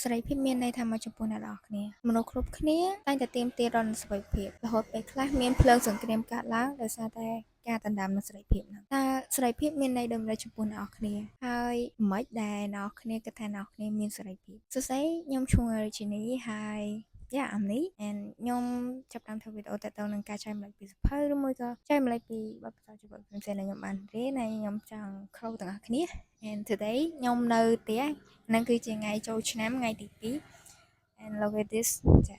សេរីភាពមានន័យថាមកចំពោះអ្នកនរគ្នាមនុស្សគ្រប់គ្នាតែងតែទាមទាររនសេរីភាពរហូតពេលខ្លះមានភ្លើងសង្គ្រាមកើតឡើងដោយសារតែការដណ្ដើមនូវសេរីភាពហ្នឹងតើសេរីភាពមានន័យដូចម្តេចចំពោះអ្នកនរគ្នាហើយមិនដែលអ្នកនរគ្នាគិតថាអ្នកនរគ្នាមានសេរីភាពសួស្តីខ្ញុំឈ្មោះ Regina ហើយ Yeah I'm Lee and ខ្ញុំចាប់តាមធ្វើវីដេអូតទៅនឹងការចែកម្លែកពីសភៅឬមួយក៏ចែកម្លែកពីបទពិសោធន៍ជីវិតផ្សេងៗដែលខ្ញុំបានរៀនហើយខ្ញុំចង់ខុសទាំងអស់គ្នា and today ខ្ញុំនៅផ្ទះហ្នឹងគឺជាថ្ងៃចូលឆ្នាំថ្ងៃទី2 and look at this ចា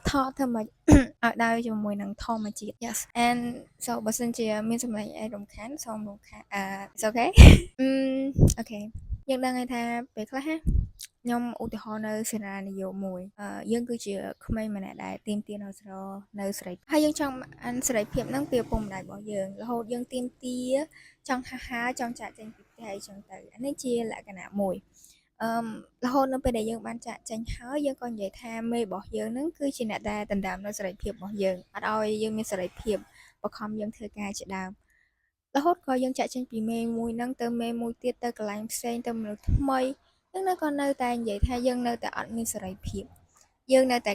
ថតធ្វើម៉េចឲ្យដើរជាមួយនឹងធម្មជាតិ yes and so បើសិនជាមានសម្លេងអីរំខានសូមរំខានit's okay អូខេយើងដឹងហើយថាពេលខ្លះខ្ញុំឧទាហរណ៍នៅសេនារីយ៉ូមួយយើងគឺជាក្មេងម្នាក់ដែលទាមទារនៅសេរីភាពហើយយើងចង់អានសេរីភាពហ្នឹងពីឪពុកម្ដាយរបស់យើងរហូតយើងទាមទារចង់ហាចង់ចាក់ចេញពីផ្ទះអីចឹងទៅអានេះជាលក្ខណៈមួយរហូតនៅពេលដែលយើងបានចាក់ចេញហើយយើងក៏និយាយថាមេរបស់យើងហ្នឹងគឺជាអ្នកដែលដណ្ដើមនៅសេរីភាពរបស់យើងអត់ឲ្យយើងមានសេរីភាពបខំយើងធ្វើការជាដើមរហូតក៏យើងចាក់ចេញពីមេមួយហ្នឹងទៅមេមួយទៀតទៅកន្លែងផ្សេងទៅមនុស្សថ្មីយើងនៅតែនិយាយថាយើងនៅតែអត់មានសេរីភាពយើងនៅតែ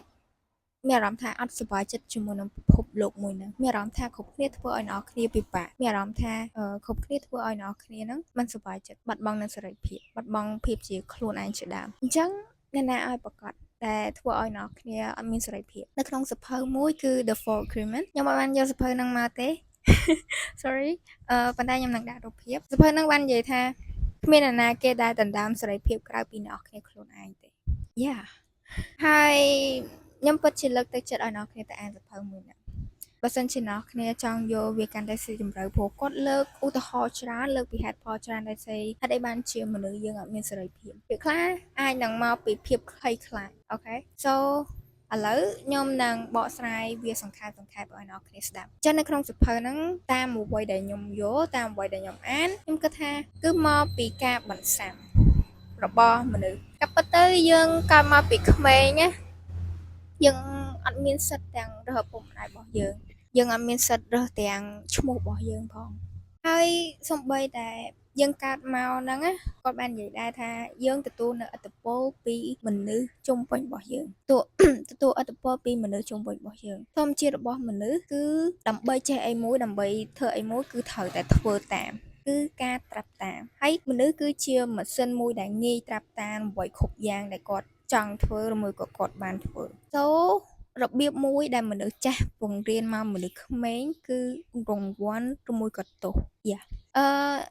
មានអារម្មណ៍ថាអត់សុបាយចិត្តជាមួយនឹងពិភពលោកមួយហ្នឹងមានអារម្មណ៍ថាគ្រប់គ្នាធ្វើឲ្យអ្នកគ្នាពិបាកមានអារម្មណ៍ថាគ្រប់គ្នាធ្វើឲ្យអ្នកគ្នាហ្នឹងមិនសុបាយចិត្តបាត់បង់នូវសេរីភាពបាត់បង់ភាពជាខ្លួនឯងជាដើមអញ្ចឹងអ្នកណាឲ្យប្រកាសតែធ្វើឲ្យអ្នកគ្នាអត់មានសេរីភាពនៅក្នុងសភៅមួយគឺ The Four Agreements ខ្ញុំអត់បានយកសភៅហ្នឹងមកទេ sorry ប៉ុន្តែខ្ញុំនឹងដាក់រូបភាពសភៅហ្នឹងបាននិយាយថាគ្មានអ្នកណាគេដែលដណ្ដើមសេរីភាពក្រៅពីអ្នកគ្នាខ្លួនឯងទេ Yeah ហើយខ្ញុំពិតជាលើកទឹកចិត្តឲ្យអ្នកគ្នាទៅអានសភៅមួយហ្នឹងបើសិនជាអ្នកគ្នាចង់យកវាកាន់តែស៊ីជម្រៅព្រោះគាត់លើកឧទាហរណ៍ច្រើនលើកពីហេតុផលច្រើនដែលស្អីហេតុអីបានជាមនុស្សយើងអត់មានសេរីភាពពេលខ្លះអាចនឹងមកពីភាពខ្លីខ្លាចអូខេ so ឥឡូវខ្ញុំនឹងបកស្រាយវាសង្ខេបឲ្យអ្នកគ្នាស្ដាប់ចឹងនៅក្នុងសភៅហ្នឹងតាមអ្វីដែលខ្ញុំយកតាមអ្វីដែលខ្ញុំអានខ្ញុំគិតថាគឺមកពីការបន្សាំរបស់មនុស្សក៏ប៉ុន្តែយើងកើតមកពីក្មេងណាយើងអត់មានសិទ្ធិទាំងរើសឪពុកម្ដាយរបស់យើងអត់មានសិទ្ធិរើសទាំងឈ្មោះរបស់យើងផងហើយសូម្បីតែយើងកើតមកហ្នឹងណាគាត់បាននិយាយដែរថាយើងទទួលនៅឥទ្ធិពលពីមនុស្សជុំវិញរបស់យើងទទួលឥទ្ធិពលពីមនុស្សជុំវិញរបស់យើងធម្មជាតិរបស់មនុស្សគឺដើម្បីចេះអីមួយដើម្បីធ្វើអីមួយគឺត្រូវតែធ្វើតាមគឺការត្រាប់តាមហើយមនុស្សគឺជាម៉ាស៊ីនមួយដែលងាយត្រាប់តាមអ្វីគ្រប់យ៉ាងដែលគាត់ចង់ធ្វើឬមួយក៏គាត់បានធ្វើ so របៀបមួយដែលមនុស្សចាស់ពង្រៀនមកមនុស្សក្មេងគឺរង្វាន់ឬមួយក៏ទោស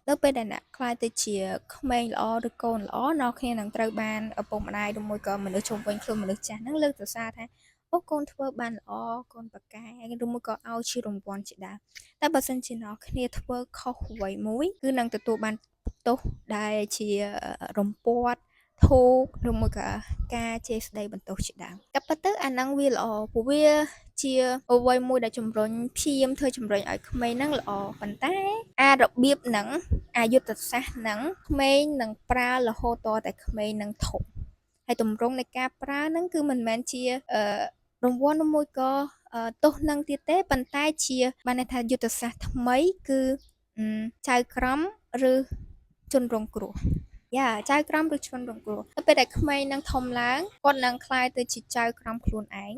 នៅពេលដែលអ្នកខ្លាចទៅជាក្មេងល្អឬកូនល្អអ្នកគ្នានឹងត្រូវបានឪពុកម្ដាយឬមួយក៏មនុស្សជុំវិញខ្លួនមនុស្សចាស់ហ្នឹងលើកសរសើរថាអូកូនធ្វើបានល្អកូនប្រកែឬមួយក៏ឲ្យជារង្វាន់ជាដើមតែបើសិនជាអ្នកគ្នាធ្វើខុសអ្វីមួយគឺនឹងទទួលបានទោសដែលជារំពាត់ធូបឬមួយក៏ការជេរស្ដីបន្ទោសជាដើមតែប៉ុន្តែអាហ្នឹងវាល្អព្រោះវាជាអ្វីមួយដែលជំរុញព្យាយាមធ្វើជំរុញឲ្យក្មេងហ្នឹងល្អប៉ុន្តែអារបៀបហ្នឹងអាយុទ្ធសាស្ត្រហ្នឹងក្មេងនឹងប្រើរហូតតតែក្មេងនឹងធំហើយទម្រង់នៃការប្រើហ្នឹងគឺមិនមែនជារង្វាន់ឬមួយក៏ទោសនឹងទៀតទេប៉ុន្តែជាបានន័យថាយុទ្ធសាស្ត្រថ្មីគឺចៅក្រមឬជនរងគ្រោះចៅក្រមឬជនរងគ្រោះទៅពេលដែលក្មេងនឹងធំឡើងគាត់នឹងក្លាយទៅជាចៅក្រមខ្លួនឯង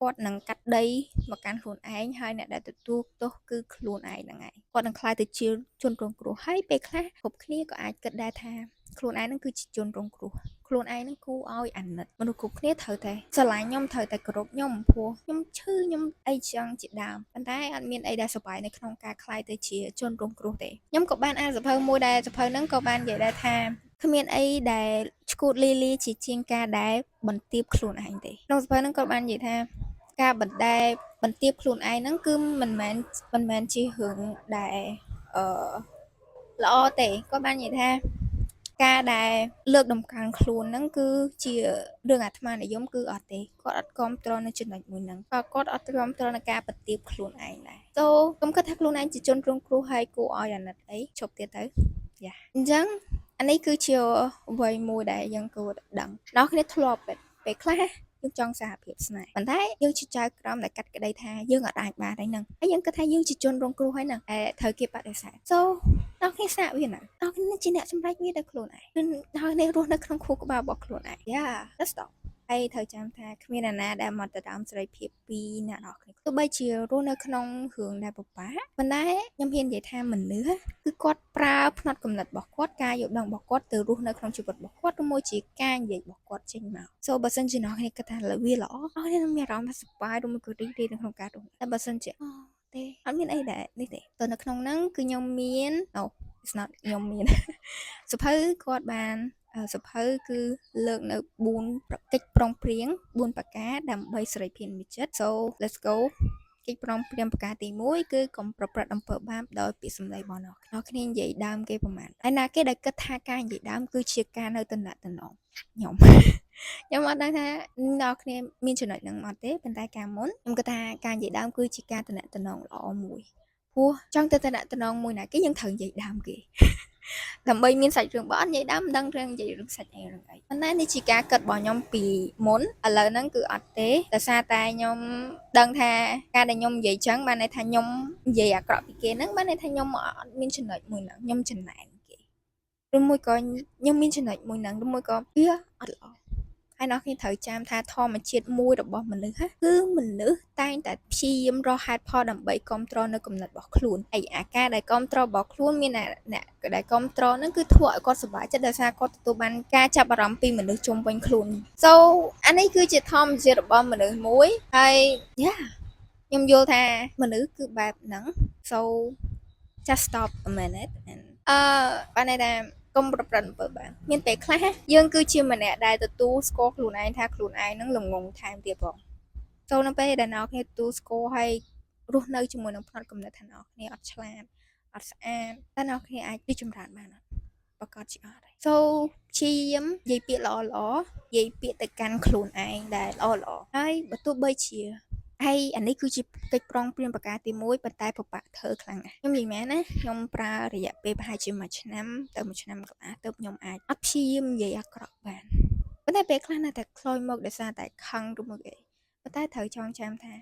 គាត់នឹងកាត់ដីមកកាន់ខ្លួនឯងហើយអ្នកដែលទទួលទោសគឺខ្លួនឯងហ្នឹងឯងគាត់នឹងក្លាយទៅជាជនរងគ្រោះហើយពេលខ្លះគ្រប់គ្នាក៏អាចគិតដែរថាខ្លួនឯងហ្នឹងគឺជាជនរងគ្រោះខ្លួនឯងហ្នឹងគួរឲ្យអាណិតមនុស្សគ្រប់គ្នាត្រូវតែស្រឡាញ់ខ្ញុំត្រូវតែគោរពខ្ញុំព្រោះខ្ញុំឈឺខ្ញុំអីចឹងជាដើមប៉ុន្តែអត់មានអីដែលសុបាយនៅក្នុងការក្លាយទៅជាជនរងគ្រោះទេខ្ញុំក៏បានអានសភៅមួយដែលសភៅហ្នឹងក៏បាននិយាយដែរថាគ្មានអីដែលឈួតលីលីជាជាងការដែលបន្ទាបខ្លួនឯងទេក្នុងសភៅហ្នឹងក៏បាននិយាយថាការបន្ទាបខ្លួនឯងហ្នឹងគឺមិនមែនជារឿងដែលល្អទេគាត់បាននិយាយថាការដែលលើកដំកើងខ្លួនហ្នឹងគឺជារឿងអាត្មានិយមគឺអត់ទេគាត់អត់គ្រប់គ្រងនៅចំណុចមួយហ្នឹងក៏គាត់អត់គ្រប់គ្រងនៅការបន្ទាបខ្លួនឯងដែរសូខ្ញុំគិតថាខ្លួនឯងជាជនរងគ្រោះហើយគួរឲ្យអាណិតអីជប់ទៀតទៅអញ្ចឹងអានេះគឺជាអ្វីមួយដែលយើងគួរដឹងអ្នកគ្នាធ្លាប់ពេលខ្លះ យើងចង់សារភាពស្នេហ៍ប៉ុន្តែយើងជាចៅក្រមដែលកាត់ក្តីថាយើងអត់អាចបានហើយហ្នឹងហើយយើងគិតថាយើងជាជនរងគ្រោះហើយហ្នឹងតែត្រូវគេបដិសេធ so ដល់គ្នាសាកវាណាដល់គ្នាជាអ្នកសម្រេចវាដោយខ្លួនឯងគឺដល់គ្នារស់នៅក្នុងខួរក្បាលរបស់ខ្លួនឯង yeah let's stop ហើយត្រូវចាំថាគ្មានអ្នកណាដែលមកទៅដើមសេរីភាពពីអ្នកនរគ្នាទោះបីជារស់នៅក្នុងរឿងដែលពិបាកប៉ុន្តែខ្ញុំហ៊ាននិយាយថាមនុស្សគឺគាត់ប្រើផ្នត់គំនិតរបស់គាត់ការយល់ដឹងរបស់គាត់ទៅរស់នៅក្នុងជីវិតរបស់គាត់ឬមួយជាការនិយាយរបស់គាត់ចេញមក so បើសិនជាអ្នកគ្នាគិតថាវាល្អអស់នេះមានអារម្មណ៍ថាសប្បាយឬមួយក៏រីករាយនៅក្នុងការរស់តែបើសិនជាទេអត់មានអីដែរនេះទេទៅនៅក្នុងហ្នឹងគឺខ្ញុំមាន it's not ខ្ញុំមានសភៅគាត់បានសភៅគឺលើកនៅ4កិច្ចប្រឹងប្រែង4ប្រការដើម្បីសេរីភាពនិចិត្ត so let's go កិច្ចប្រឹងប្រែងប្រការទី1គឺកុំប្រព្រឹត្តអំពើបាបដោយពាក្យសម្ដីរបស់អ្នកគ្នានិយាយដើមគេប្រមាណហើយណាគេដែលគិតថាការនិយាយដើមគឺជាការនៅតំណែងខ្ញុំខ្ញុំអត់ដឹងថាអ្នកគ្នាមានចំណុចហ្នឹងអត់ទេប៉ុន្តែកាលមុនខ្ញុំគិតថាការនិយាយដើមគឺជាការតំណែងល្អមួយព្រោះចង់ទៅតំណែងមួយណាគេយើងត្រូវនិយាយដើមគេដើម្បីមានសាច់រឿងបើអត់និយាយដើមដឹងរឿងនិយាយរឿងសាច់អីរឿងអីប៉ុន្តែនេះជាការគិតរបស់ខ្ញុំពីមុនឥឡូវហ្នឹងគឺអត់ទេដោយសារតែខ្ញុំដឹងថាការដែលខ្ញុំនិយាយចឹងបានន័យថាខ្ញុំនិយាយអាក្រក់ពីគេហ្នឹងបានន័យថាខ្ញុំអត់មានចំណុចមួយហ្នឹងខ្ញុំចំណែនគេឬមួយក៏ខ្ញុំមានចំណុចមួយហ្នឹងឬមួយក៏វាអត់ល្អហើយអ្នកគ្នាត្រូវចាំថាធម្មជាតិមួយរបស់មនុស្សគឺមនុស្សតែងតែព្យាយាមរកហេតុផលដើម្បីគ្រប់គ្រងនៅគំនិតរបស់ខ្លួនហើយអាការដែលគ្រប់គ្រងរបស់ខ្លួនមានអ្នកដែលគ្រប់គ្រងហ្នឹងគឺធ្វើឲ្យគាត់សប្បាយចិត្តដោយសារគាត់ទទួលបានការចាប់អារម្មណ៍ពីមនុស្សជុំវិញខ្លួន so អានេះគឺជាធម្មជាតិរបស់មនុស្សមួយហើយ yeah ខ្ញុំយល់ថាមនុស្សគឺបែបហ្នឹង so just stop a minute and បានន័យថាកុំប្រព្រឹត្តអំពើបាបមានពេលខ្លះយើងគឺជាម្នាក់ដែលទទួលស្គាល់ខ្លួនឯងថាខ្លួនឯងនឹងល្ងងថែមទៀតផងចូលនៅពេលដែលអ្នកគ្នាទទួលស្គាល់ហើយរស់នៅជាមួយនឹងផ្នត់គំនិតថាអ្នកគ្នាអត់ឆ្លាតអត់ស្អាតតែអ្នកគ្នាអាចរីកចម្រើនបានអត់ប្រកាសជាអត់ so ព្យាយាមនិយាយពាក្យល្អៗនិយាយពាក្យទៅកាន់ខ្លួនឯងដែលល្អៗហើយបើទោះបីជាហើយអានេះគឺជាកិច្ចប្រឹងប្រែងប្រការទី1ប៉ុន្តែពិបាកធ្វើខ្លាំងណាស់ខ្ញុំនិយាយមែនណាខ្ញុំប្រើរយៈពេលប្រហែលជា1ឆ្នាំទៅ1ឆ្នាំកន្លះទៅខ្ញុំអាចអត់ព្យាយាមនិយាយអាក្រក់បានប៉ុន្តែពេលខ្លះនៅតែខ្លោចមកដោយសារតែខឹងឬមកអីប៉ុន្តែត្រូវចងចាំថា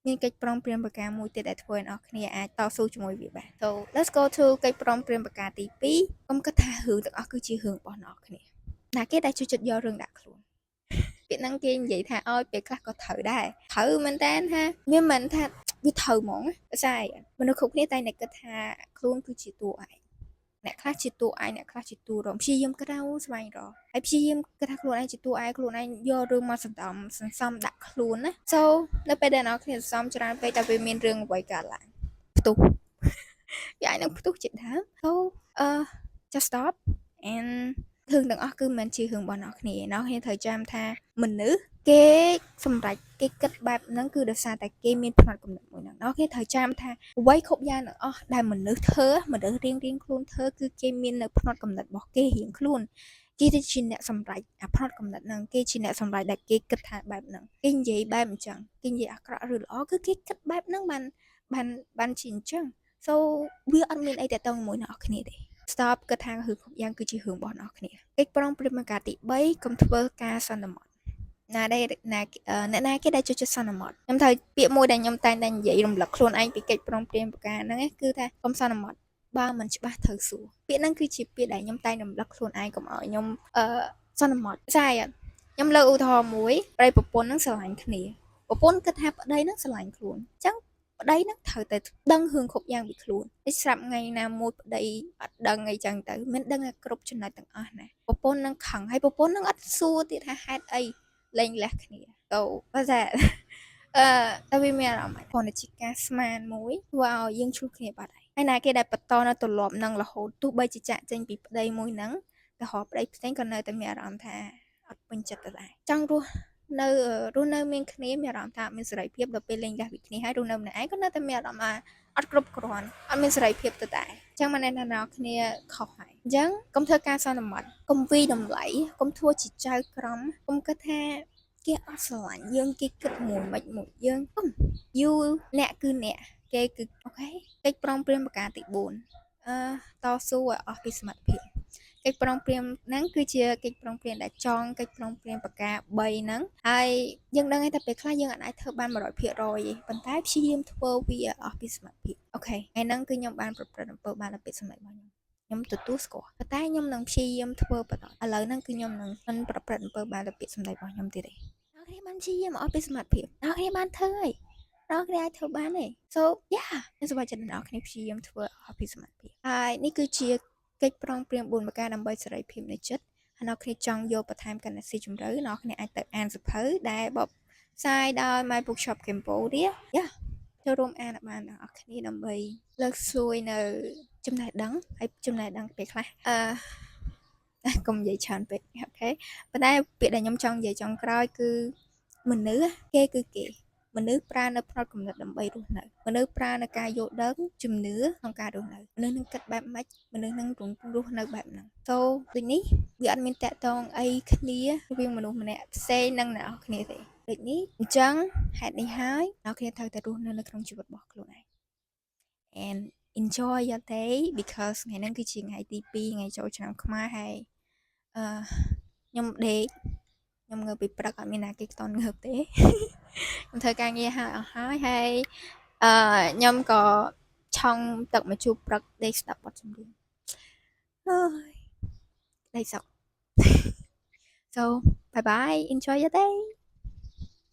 មានកិច្ចប្រឹងប្រែងប្រការមួយទៀតដែលធ្វើឲ្យអ្នកគ្នាអាចតស៊ូជាមួយវាបាន so let's go to កិច្ចប្រឹងប្រែងប្រការទី2កុំគិតថារឿងទាំងអស់គឺជារឿងរបស់អ្នកគ្នាណាគេដែលជួយចិត្តយករឿងដាក់ខ្លួនពាក្យហ្នឹងគេនិយាយថាឲ្យពេលខ្លះក៏ត្រូវដែរត្រូវមែនតើថាវាមិនថាវាត្រូវហ្មងស្អីមនុស្សគ្រប់គ្នាតែតែគិតថាខ្លួនគឺជាតួឯងអ្នកខ្លះជាតួឯងអ្នកខ្លះជាតួរំព្យាយាមក្រៅស្វែងរកហើយព្យាយាមគិតថាខ្លួនឯងជាតួឯងខ្លួនឯងយករឿងមកសន្សំដាក់ខ្លួនណា so នៅពេលដែលអ្នកគ្នាសន្សំច្រើនពេកតែវាមានរឿងអ្វីកើតឡើងផ្ទុះវាអាចនឹងផ្ទុះជាដើម so just stop and រឿងទាំងអស់គឺមិនជារឿងរបស់អ្នកគ្នាអ្នកគ្នាត្រូវចាំថាមនុស្សគេសម្រេចគេគិតបែបហ្នឹងគឺដោយសារតែគេមានផ្នត់គំនិតមួយហ្នឹងអ្នកគ្នាត្រូវចាំថាអ្វីគ្រប់យ៉ាងទាំងអស់ដែលមនុស្សធ្វើមនុស្សរៀងខ្លួនធ្វើគឺគេមាននៅផ្នត់គំនិតរបស់គេរៀងខ្លួនគេជាអ្នកសម្រេចអាផ្នត់គំនិតហ្នឹងគេជាអ្នកសម្រេចដែលគេគិតថាបែបហ្នឹងគេនិយាយបែបអញ្ចឹងគេនិយាយអាក្រក់ឬល្អគឺគេគិតបែបហ្នឹងបានជាអញ្ចឹង so វាអត់មានអីតាក់ទងជាមួយអ្នកគ្នាទេstop គិតថារឿងគ្រប់យ៉ាងគឺជារឿងរបស់អ្នកគ្នាកិច្ចប្រឹងប្រែងប្រការទី3កុំធ្វើការសន្មត់អ្នកណាគេដែលចូលចិត្តសន្មត់ខ្ញុំថាពាក្យមួយដែលខ្ញុំតែងតែនិយាយរំលឹកខ្លួនឯងពីកិច្ចប្រឹងប្រែងប្រការហ្នឹងគឺថាកុំសន្មត់បើមិនច្បាស់ត្រូវសួរពាក្យហ្នឹងគឺជាពាក្យដែលខ្ញុំតែងរំលឹកខ្លួនឯងកុំឲ្យខ្ញុំសន្មត់ស្អីខ្ញុំលើកឧទាហរណ៍មួយប្តីប្រពន្ធហ្នឹងស្រឡាញ់គ្នាប្រពន្ធគិតថាប្តីហ្នឹងស្រឡាញ់ខ្លួនអញ្ចឹងប្តីហ្នឹងត្រូវតែដឹងរឿងគ្រប់យ៉ាងពីខ្លួនតែស្រាប់ថ្ងៃណាមួយប្តីអត់ដឹងអីចឹងទៅមិនដឹងគ្រប់ចំណុចទាំងអស់ណាប្រពន្ធនឹងខឹងហើយប្រពន្ធនឹងអត់សួរទៀតថាហេតុអីលែងលះគ្នាទៅបើតែតែវាមានអារម្មណ៍ផងជាការស្មានមួយធ្វើឲ្យយើងឆ្លោះគ្នាបាត់ហើយណាគេដែលបន្តនៅទម្លាប់នឹងរហូតទោះបីជាចាក់ចេញពីប្តីមួយហ្នឹងទៅរកប្តីផ្សេងក៏នៅតែមានអារម្មណ៍ថាអត់ពេញចិត្តដែរចង់រស់នៅមានគ្នាមានអារម្មណ៍ថាអត់មានសេរីភាពដល់ពេលលែងលះពីគ្នាហើយរស់នៅម្នាក់ឯងក៏នៅតែមានអារម្មណ៍ថាអត់គ្រប់គ្រាន់អត់មានសេរីភាពទៅតែអញ្ចឹងមិនណែណាគ្នាខុសហើយអញ្ចឹងកុំធ្វើការសន្មត់កុំវីតម្លៃកុំធ្វើជាចៅក្រមកុំគិតថាគេអត់ស្រឡាញ់យើងគេគិតមួយមិនមួយយើងយូអ្នកគឺអ្នកគេគឺអូខេកិច្ចប្រឹងប្រែងប្រការទី4តស៊ូឲ្យអស់ពីសមត្ថភាពកិ កិច្ចប្រឹងប្រែងហ្នឹងគឺជាកិច្ចប្រឹងប្រែងដែលចងកិច្ចប្រឹងប្រែងប្រការ3ហ្នឹងហើយយើងដឹងតែពេលខ្លះយើងអាចធ្វើបាន100%ទេប៉ុន្តែព្យាយាមធ្វើវាអស់ពីសមត្ថភាពអូខេថ្ងៃហ្នឹងគឺខ្ញុំបានប្រព្រឹត្តអំពើបាបពាក្យសម្ដីរបស់ខ្ញុំទទួលស្គាល់ប៉ុន្តែខ្ញុំនឹងព្យាយាមធ្វើបន្តឥឡូវហ្នឹងគឺខ្ញុំនឹងមិនប្រព្រឹត្តអំពើបាបពាក្យសម្ដីរបស់ខ្ញុំទៀតទេអ្នកគ្នាបានព្យាយាមអស់ពីសមត្ថភាពអ្នកគ្នាបានធ្វើហើយអ្នកគ្នាអាចធ្វើបានទេ so yeah ខ្ញុំសប្បាយចិត្តអ្នកគ្នាព្យាយាមធ្វើអស់ពីសមត្ថភាពហើយនេះគឺជាកិច្ចប្រឹងប្រែង4ប្រការដើម្បីសេរីភាពនៃចិត្តហើយអ្នកគ្នាចង់យកបន្ថែមកាន់តែស៊ីជម្រៅអ្នកគ្នាអាចទៅអានសៀវភៅដែលបបផ្សាយដោយ My Bookshop Cambodia ចូលរួមអានបានអ្នកគ្នាដើម្បីលើកស្ទួយនៅចំណេះដឹងហើយចំណេះដឹងពេលខ្លះកុំនិយាយច្រើនពេកអូខេប៉ុន្តែពាក្យដែលខ្ញុំចង់និយាយចុងក្រោយគឺមនុស្សគេគឺគេមនុស្សប្រើនៅផ្នត់គំនិតដើម្បីរស់នៅមនុស្សប្រើនៅការយល់ដឹងជំនឿក្នុងការរស់នៅមនុស្សនឹងគិតបែបម៉េចមនុស្សនឹងរស់នៅបែបហ្នឹងទៅដូចនេះវាអត់មានតាក់ទងអីគ្នារវាងមនុស្សម្នាក់ផ្សេងនឹងអ្នកគ្នាទេដូចនេះអញ្ចឹងហេតុនេះហើយអ្នកគ្នាត្រូវតែរស់នៅក្នុងជីវិតរបស់ខ្លួនឯង and enjoy your day because ថ្ងៃហ្នឹងគឺជាថ្ងៃទី2ថ្ងៃចូលឆ្នាំខ្មែរហើយខ្ញុំដេកខ្ញុំងើបពីព្រឹកអត់មានណាគេខ្ទន់ងើបទេខ្ញុំធ្វើការងារហើយអស់ហើយខ្ញុំក៏ឆុងទឹកម្ជូរព្រឹកដេកស្ដាប់បទចម្រៀងអើយដេកសុខ so bye bye enjoy your day